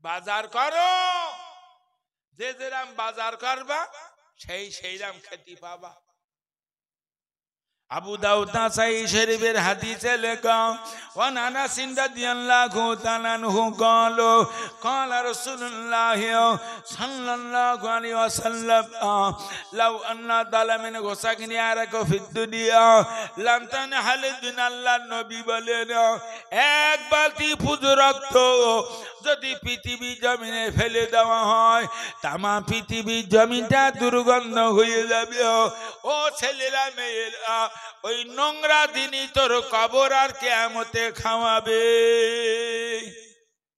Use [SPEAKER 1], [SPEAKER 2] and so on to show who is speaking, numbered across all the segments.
[SPEAKER 1] বাজার করো, যে যেরাম বাজার করবা সেই রাম খেতে পাবা। আবু দাউদ নাসাই শরীফের হাদিসে লেখা ওয়ান আনাস রাদিয়াল্লাহু তাআলা আনহু قال قال رسول الله صلى الله عليه وسلم لو ان ظالمن غسقني আরাক في الدنيا لم تنحل الدنيا। আল্লাহ নবী বলেন এক বালতি পুজো রক্ত যদি পৃথিবী জমিনে ফেলে দেওয়া হয় তামাম পৃথিবীর জমিনটা দুর্গন্ধ হয়ে যাবে। ও ছেলেরা মেয়েরা, ওই নোংরা দিনই তোর কবর আর কিয়ামতে খাওয়াবে।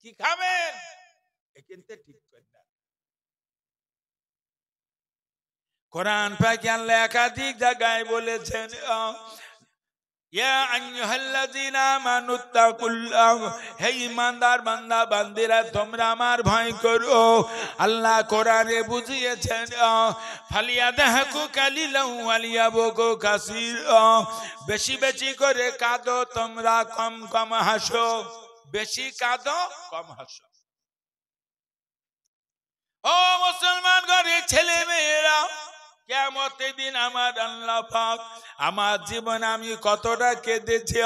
[SPEAKER 1] কি খাবেন এখানতে ঠিক করে না। কোরআন পাকে আল্লাহ একাধিক জায়গায় বলেছেন ইয়া আইয়ুহাল্লাযীনা আমানুত্তাকুল্লাহ, হে ঈমানদার বান্দা বান্দিরা তোমরা আমার ভয় করো। আল্লাহ কোরআনে বুঝিয়েছেন ফালিয়াদহাকু কালিলান ওয়ালিয়াবকু কাসীরা, বেশি বেশি করে কাঁদো তোমরা কম কম হাসো। বেশি কাঁদো কম হাসো। ও মুসলমান ঘরের ছেলে মেয়েরা, কিয়ামতের দিন আমার আল্লাহ পাক আমার জীবন আমি কতটা কেঁদেছি,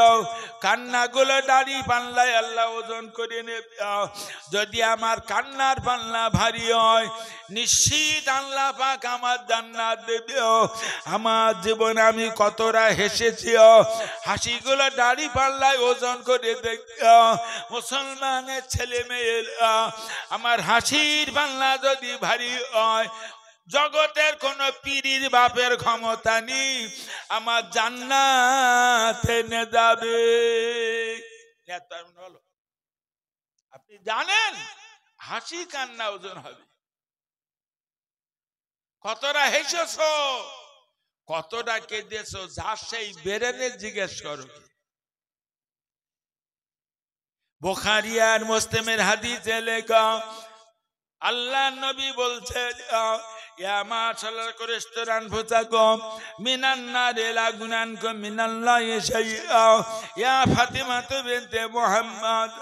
[SPEAKER 1] কান্নাগুলো দাড়ি পাল্লায় আল্লাহ ওজন করে নেবে। যদি আমার কান্নার পাল্লা ভারী হয় নিশ্চিত আল্লাহ পাক আমার জান্নাত দেবে। আমার জীবন আমি কতটা হেসেছি হাসিগুলো দাড়ি পাল্লায় ওজন করে দেখবে। মুসলমানের ছেলে মেয়েরা, আমার হাসির পাল্লা যদি ভারী হয় জগতের কোন পীরির বাপের ক্ষমতা নেই আমার জান্নাতে নিয়ে যাবে। আপনি জানেন হাসি কান্না ওজন হবে। কতটা হেসেছো কতটা কেঁদেছো যার সেই বেরেনে জিজ্ঞেস করো। বুখারী আর মুসলিমের হাদিসে লেখা আল্লাহ নবী বলছেন ইয়া মাশাআল্লাহ কুরাইশার আনফুসাকুম মিনান নারি লা গুনানকুম মিনাল্লাহি শাইআ ইয়া ফাতিমা বিনতে মুহাম্মদ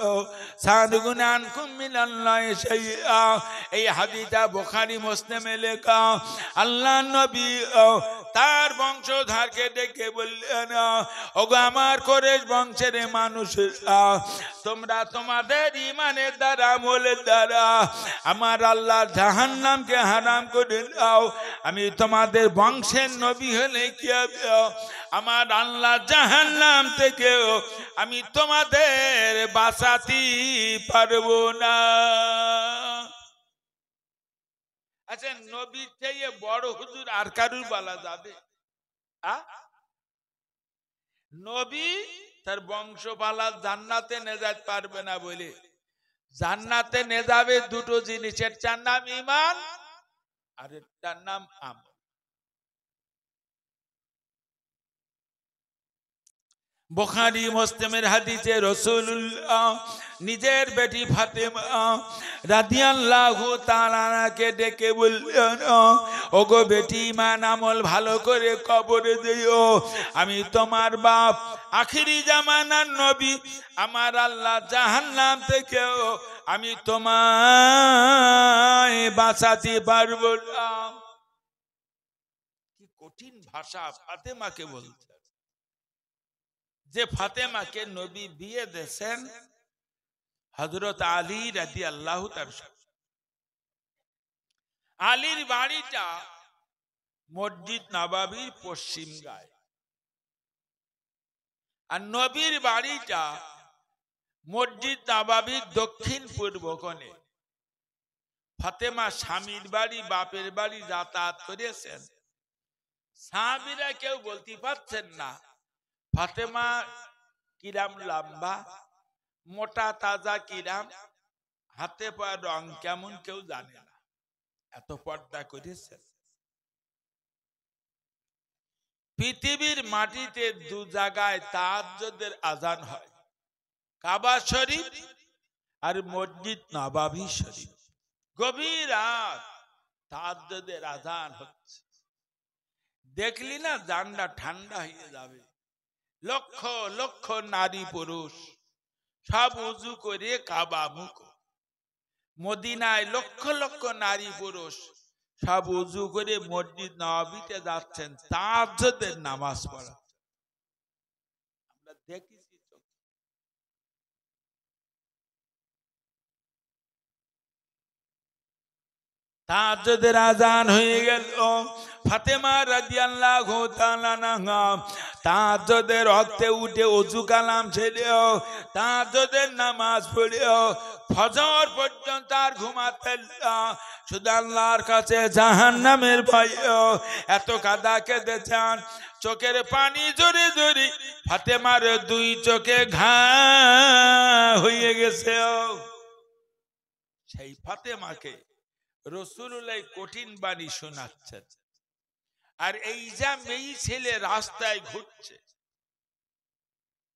[SPEAKER 1] সাদ গুনানকুম মিনাল্লাহি শাইআ। এই হাদিসটা বুখারী মুসলিমে লেখা। আল্লাহ নবী তার বংশধরকে ডেকে বললেন ওগো আমার কুরাইশ বংশের মানুষেরা, তোমরা তোমাদের ঈমানের দ্বারা আমলের দ্বারা আমার আল্লাহ জাহান্নামকে হারাম করে দাও। আমি তোমাদের বংশের নবী হলে কি হবে, আমার আল্লাহ জাহান্নাম থেকে আমি তোমাদের বাঁচাতে পারবো না। আচ্ছা, নবীর থেকে বড় হুজুর আর কারুর বলা যাবে? নবী তার বংশপালা জান্নাতে নিয়ে যেতে পারবে না বলে জান্নাতে নিয়ে যাবে দুটো জিনিস, একটার নাম ঈমান আর একটার নাম আমল। বুখারী মুসলিমের হাদিসে রাসূলুল্লাহ নিজের বেটি ফাতেমা রাদিয়াল্লাহু তাআলাকে ডেকে বললেন ওগো বেটি, ঈমান আমল ভালো করে কবরে দিও। আমি তোমার বাপ আখিরি জামানার নবী, আমার আল্লাহ জাহান্নাম থেকে আমি তোমায় বাঁচাতে পারবো না। কি কঠিন ভাষা ফাতেমাকে বলতে, যে ফাতেমাকে নবী বিয়ে দিয়েছেন হযরত আলী রাদিয়াল্লাহু তাআলা। আলীর বাড়িটা মসজিদ নববীর পশ্চিম গায়ে, আর নবীর বাড়িটা মসজিদ নববীর দক্ষিণ পূর্ব কোণে। ফাতেমা স্বামীর বাড়ি বাপের বাড়ি যাতায়াত করেছেন। সাহাবীরা কেউ বলতে পারছেন না ফাতেমা কিরাম লম্বা, মোটা তাজা কিরাম, হাতে পায়ের রং কেমন কেউ জানে না, এত পর্দা করেছেন। পৃথিবীর মাটিতে দু জায়গায় তাহাজ্জুদের আজান হয়, কাবা শরীফ আর মসজিদ নববী শরীফ। গভীর রাত তাহাজ্জুদের আজান হচ্ছে, দেখলি না জানটা ঠান্ডা হয়ে যাবে। লক্ষ লক্ষ নারী পুরুষ সব উজু করে কাবা মুখ, মদিনায় লক্ষ লক্ষ নারী পুরুষ সব উজু করে মসজিদ নববীতে যাচ্ছেন তাহাজ্জুদের নামাজ পড়া। আমরা দেখেছি তো। তাহাজ্জুদের আজান হয়ে গেল। ফাতেমা রাদিয়াল্লাহু তাআলা আনহা তাহাজ্জুদের ওয়াক্তে উঠে ওযু কালাম ছেড়েও তাহাজ্জুদের নামাজ পড়েও ফজর পর্যন্ত আর ঘুমাতেন না। শুধু আল্লাহর কাছে জাহান্নামের ভয়ও এত কাঁদা কেঁদেছেন, চোখের পানি জড়ে জড়ে ফাতেমার দুই চোখে ঘা হয়ে গেছে। সেই ফাতেমাকে রাসূলুল্লাহ কঠিন বাণী শোনাচ্ছেন। আর এই যা মেয়ে ছেলে রাস্তায় ঘুরছে,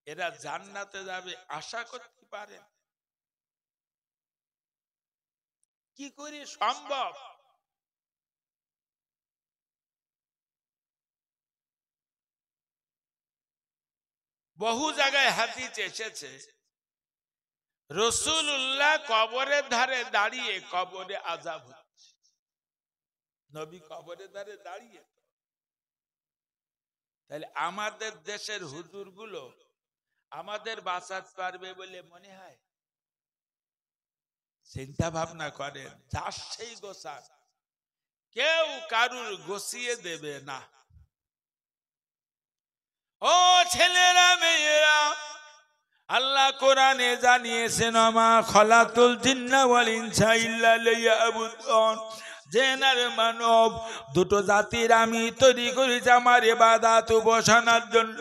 [SPEAKER 1] এরা জান্নাতে যাবে আশা করতে পারেন? কি করে সম্ভব? বহু জায়গায় হাদিস এসেছে রাসূলুল্লাহ কবরের ধারে দাঁড়িয়ে কবরে আযাব হচ্ছে। নবী কবরের ধারে দাঁড়িয়ে। তাহলে আমাদের দেশের হুজুরগুলো আমাদের বাঁচাতে পারবে বলে মনে হয়? চিন্তা ভাবনা করেন, যার সেই গোছা কেউ কারুর গোছিয়ে দেবে না। ও ছেলেরা মেয়েরা, আল্লাহ কোরআনে জানিয়েছেন মা খলাতুল জিন্না ওয়াল ইনসা ইল্লা লিয়াবুদুন, জেনার মানব দুটো জাতির আমি তৈরি করেছি আমার ইবাদত উপাসনার জন্য।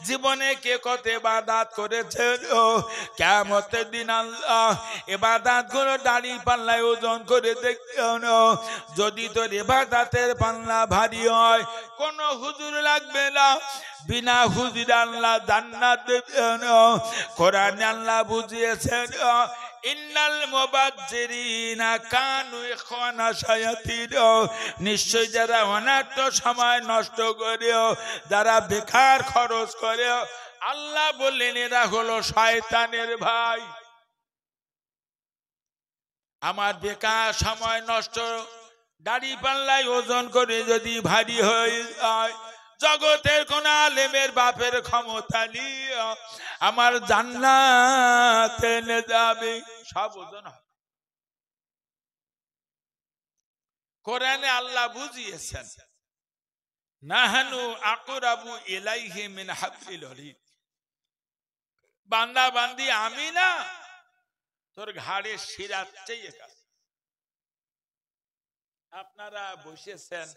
[SPEAKER 1] জীবনে কে কত ইবাদত করেছেন? কিয়ামতের দিন আল্লাহ ইবাদত গুলো দাড়ি পাল্লায় ওজন করে দেখবেন। যদি তোর ইবাদতের পাল্লা ভারী হয় কোন হুজুর লাগবে না, বিনা হুজুর আল্লাহ জান্নাত দেবেন। কোরআনে আল্লাহ বুঝিয়েছেন ইন্নাল মুবাজ্জিরিনা কানু ইখওয়ানা শায়াতিন, নিশ্চয় যারা অনার্থ সময় নষ্ট করে, যারা বেকার খরচ করে, আল্লাহ বললেন এরা হলো শয়তানের ভাই। আমার বেকার সময় নষ্ট দাড়ি পাল্লায় ওজন করে যদি ভারী হয়ে যায়, জগতের কোন আলেমের বাপের ক্ষমতা নিয়ে আমার জান্নাতে এনে যাবে, সব ওজন হবে। কোরআনে আল্লাহ বুঝিয়েছেন নাহানু আকরাবু ইলাইহি মিন হাবলিল ওয়ারিদ, বান্দা বান্দি আমি না তোর ঘাড়ে শিরার চেয়ে কাছে। আপনারা বসেছেন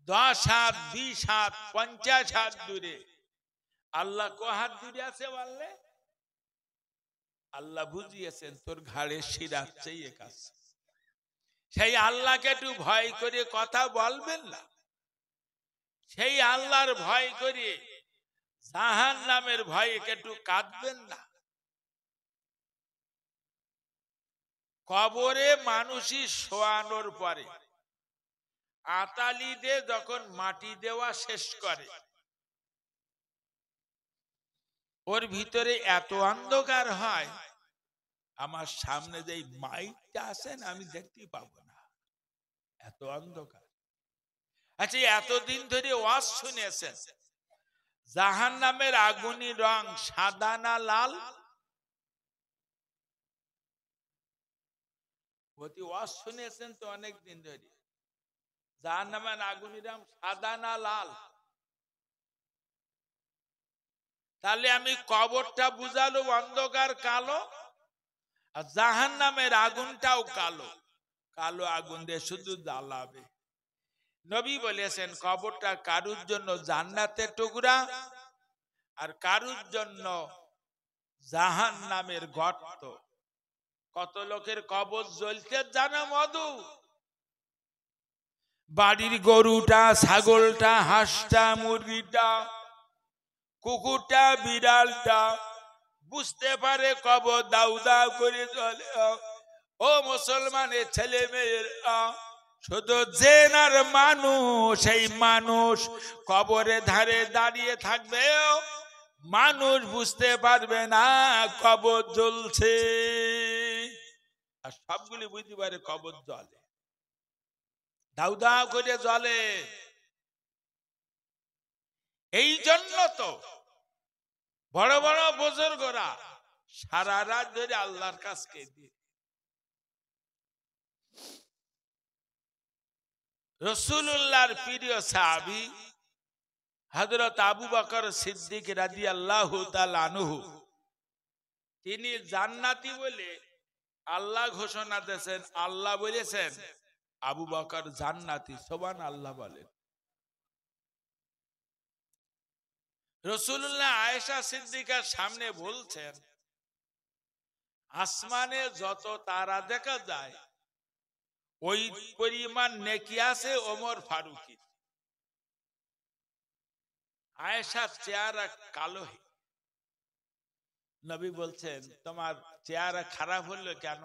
[SPEAKER 1] 10 হাত 20 হাত 50 হাত দূরে, আল্লাহ ক হাত দূরে আছে বললে? আল্লাহ বুঝিয়েছেন তোর ঘাড়ে শিরার চেয়ে কাছে। সেই আল্লাহকে একটু ভয় করে কথা বলবেন না? সেই আল্লাহর ভয় করে জাহান্নামের ভয়ে একটু কাঁদবেন না? কবরে মানুষই শোয়ানোর পরে আতালি দিয়ে যখন মাটি দেওয়া শেষ করে, ওর ভিতরে এত অন্ধকার হয় আমার সামনে যে মাইকটা আছেন আমি দেখতে পাবো না, এত অন্ধকার। আচ্ছা, এতদিন ধরে ওয়াজ শুনেছেন জাহান্নামের আগুনি রং সাদা না লাল? ওয়াজ শুনেছেন তো অনেক দিন ধরে, জাহান্নামের আগুনি রং সাদা না লাল? তাহলে আমি কবরটা বুঝালো অন্ধকার কালো, আর জাহান্নামের আগুনটাও কালো। কালো আগুন দিয়ে শুধু জ্বালাবে। নবী বলেছেন কবরটা কারুর জন্য জান্নাতের টুকরা আর কারুর জন্য জাহান্নামের গর্ত। কত লোকের কবর জ্বলতে জানা মধু, বাড়ির গরুটা ছাগলটা হাঁসটা মুরগিটা কুকুরটা বিড়ালটা বুঝতে পারে কবর দাউ দাউ করে চলে। ও মুসলমানের ছেলে মেয়েরা, শুধু জেনার মানুষ, এই মানুষ কবরের ধারে দাঁড়িয়ে থাকবে, মানুষ বুঝতে পারবে না কবর জ্বলছে। আর সবগুলি বুঝতে পারে কবর জলে, দাউ দাউ করে জলে। এই জন্য তো বড় বড় বুজুর্গরা সারা রাত ধরে আল্লাহর কাছে দিয়ে রাসূলুল্লাহর প্রিয় সাহাবী হযরত আবু বকর সিদ্দিক রাদিয়াল্লাহু তাআলা আনহু, তিনি জান্নাতি বলে আল্লাহ ঘোষণা দিয়েছেন। আল্লাহ বলেছেন আবু বকর জান্নাতি, সুবহানাল্লাহ বলেন। রাসূলুল্লাহ আয়েশা সিদ্দিকার সামনে বলছেন, আসমানে যত তারা দেখা যায় ওই পরিমাণ নেকি আছে ওমর ফারুকীর। আয়েশার চেহারা কালো। নবী বলছেন তোমার চেহারা খারাপ হলো কেন?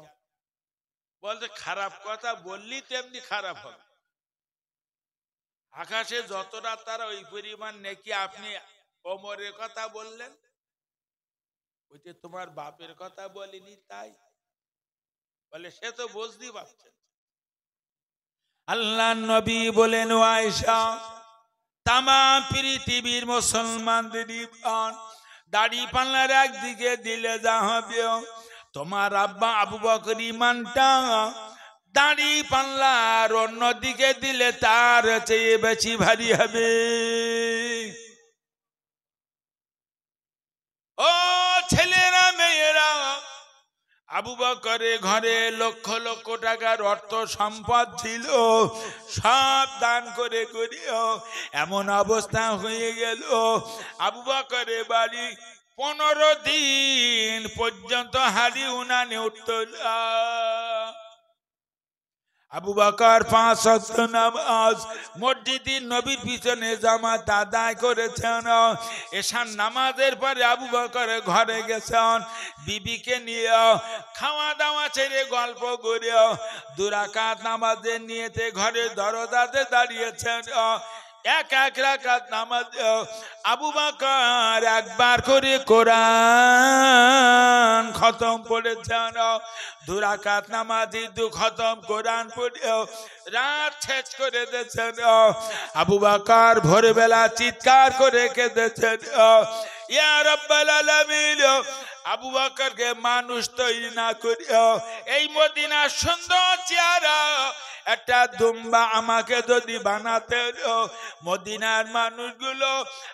[SPEAKER 1] বলতে খারাপ কথা বললি তেমনি খারাপ হবে। আকাশে যতটা তারা ওই পরিমাণ নেকি, আপনি ওমরের কথা বললেন, ওইটা তোমার বাপের কথা বলিনি তাই? বলে সে তো বুঝতেই পারছেন। আল্লাহ নবী বলেন, ও আয়েশা, তামাম পৃথিবীর মুসলমানদের দাড়ি পাল্লার একদিকে দিলে যা হবে, তোমার আব্বা আবু বকর ইমানটা দাড়ি পাল্লার অন্যদিকে দিলে তার চেয়ে বেশি ভারী হবে। ও ছেলেরা মেয়েরা, আবু বকরের ঘরে লক্ষ লক্ষ টাকার অর্থ সম্পদ ছিল, সব দান করে করিও এমন অবস্থা হয়ে গেল আবু বকরের বাড়ি 15 দিন পর্যন্ত হাড়ি উনানে উঠত না। আবু বকর 5 ওয়াক্ত নামাজ মসজিদে নবীর পিছনে জামাত আদায় করেছেন। এশার নামাজের পরে আবু বকর ঘরে গেছেন, বিবিকে নিয়ে খাওয়া দাওয়া ছেড়ে গল্প করে 2 রাকাত নামাজের নিয়েতে ঘরে দরজাতে দাঁড়িয়েছেন। এক এক রাকাত নামাজ আবু বকর একবার করে কোরআন খতম পড়েছেন। 2 রাকাত নামাজে 2 খতম কোরআন পড়ে রাত শেষ করে দিয়েছেন। আবু বকর ভোরবেলা চিৎকার করে কেঁদেছেন, ইয়া রাব্বাল আলামিন, আবু বকরকে মানুষ তৈরি না করিও, এই মদিনার সুন্দর চেহারা একটা দুম্বা আমাকে যদি বানাতে, মদিনার মানুষগুলো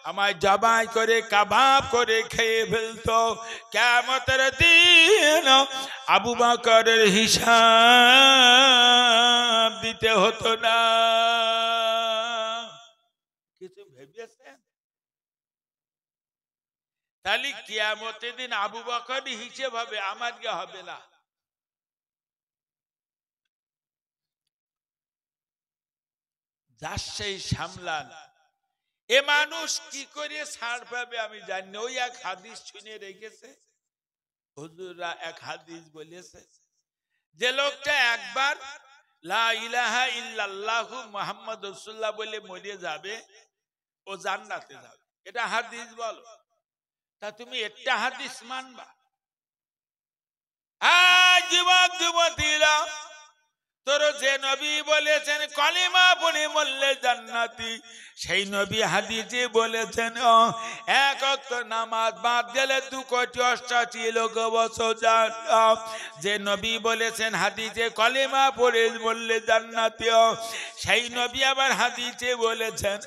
[SPEAKER 1] আমায় জবাই করে কাবাব করে খেয়ে ফেলতো। কিয়ামতের দিন আবু বকরের হিসাব দিতে হতো না। কিছু ভেবেছেন? তাহলে কিয়ামতের দিন আবু বকরই হিসেব হবে, আমার কি হবে না? যার সেই সামলান, এ মানুষ কি করে ছাড় পাবে আমি জানি না। ওই এক হাদিস শুনে রেখেছে, হুজুররা এক হাদিস বলেছে, যে লোকটা একবার লা ইলাহা ইল্লাল্লাহু মুহাম্মাদুর রাসূলুল্লাহ বলে মরে যাবে, ও জান্নাতে যাবে। এটা হাদিস বলো, তা তুমি একটা হাদিস মানবা? যুবক যুবতীরা, তোর যে নবী বলেছেন কলিমা পড়ে মরলে জান্নাতি, সেই নবী হাদিসে বলেছেন 1 ওয়াক্ত নামাজ বাদ গেলে 2 কোটি 88 লক্ষ বছর জান্নাত। যে নবী বলেছেন হাদিসে কলিমা পড়ে মরলে জান্নাতি, সেই নবী আবার হাদিসে বলেছেন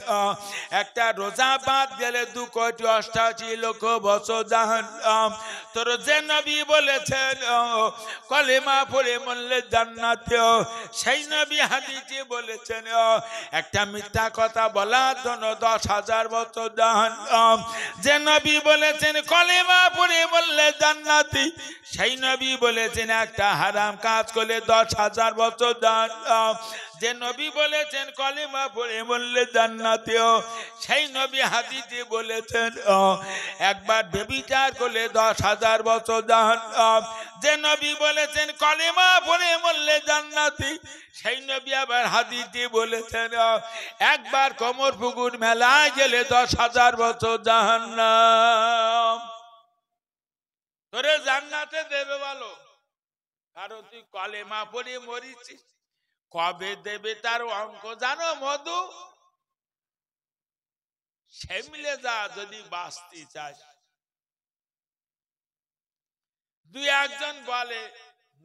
[SPEAKER 1] একটা রোজা বাদ গেলে 2 কোটি 88 লক্ষ বছর জাহান্নাম। তোর যে নবী বলেছেন কলিমা পড়ে মরলে জান্নাতি, সেই নবী হাদিসে বলেছেন একটা মিথ্যা কথা বলার জন্য 10,000 বছর জাহান্নাম। যে নবী বলেছেন কলিমা পড়ে বললে জান্নাতি, সেই নবী বলেছেন একটা হারাম কাজ করলে 10,000 বছর জাহান্নাম। যে নবী বলেছেন কলিমা পড়ে বললে জান্নাতি, সেই নবী হাদিসে বলেছেন একবার ব্যভিচার করলে 10,000 বছর জাহান্নাম। যে নবী বলেছেন কলিমা পড়ে বললে জান্নাতি, সেই নবী আবার হাদিসে বলেছেন একবার কোমর পুকুর মেলায় গেলে 10,000 বছর জাহান্নাম। তোরে জান্নাতে দেবে বলো? কারণ তুই কলেমা পড়ে মরিছিস, কবে দেবে তার অঙ্ক জানো মধু? সেমিলে যা যদি বাঁচতে চাস। দুই একজন বলে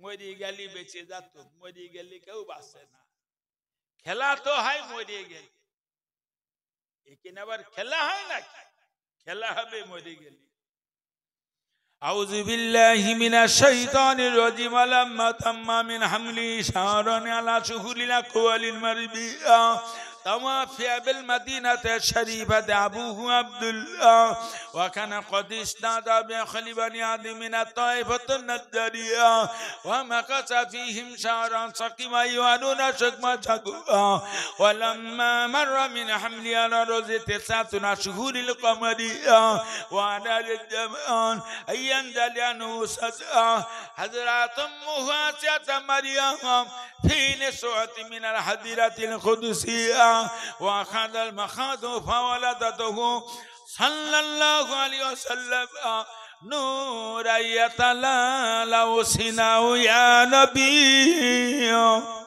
[SPEAKER 1] মরি গেলি বেঁচে যেত, মরি গেলি কেউ বাঁচে না, খেলা তো হয় মরে গেলি, এখানে আবার খেলা হয় নাকি? খেলা হবে মরে গেলি। আউযু বিল্লাহি মিনাশ শাইতানির রাজিম। লাম্মা তাম্মা মিন হামলি শারান আলা শুহুলিল আকওয়ালিল মারবিয়া توافي بالمدينة الشريفة أبوه عبد الله وكان قد استعدى بأخل بني عدي من الطائفة النجارية ومكث فيهم شهرا سقما يوانون شكما شكوا ولما مر من حمل على روز 9 شهور القمرية وأنا للجمعان أين دليانه سسعى حضرات أمه آسية مريم في نسوة من الحديرة القدسية وأخذ المخاض فولدته صلى الله عليه وسلم نورا يتلالى سناه يا نبي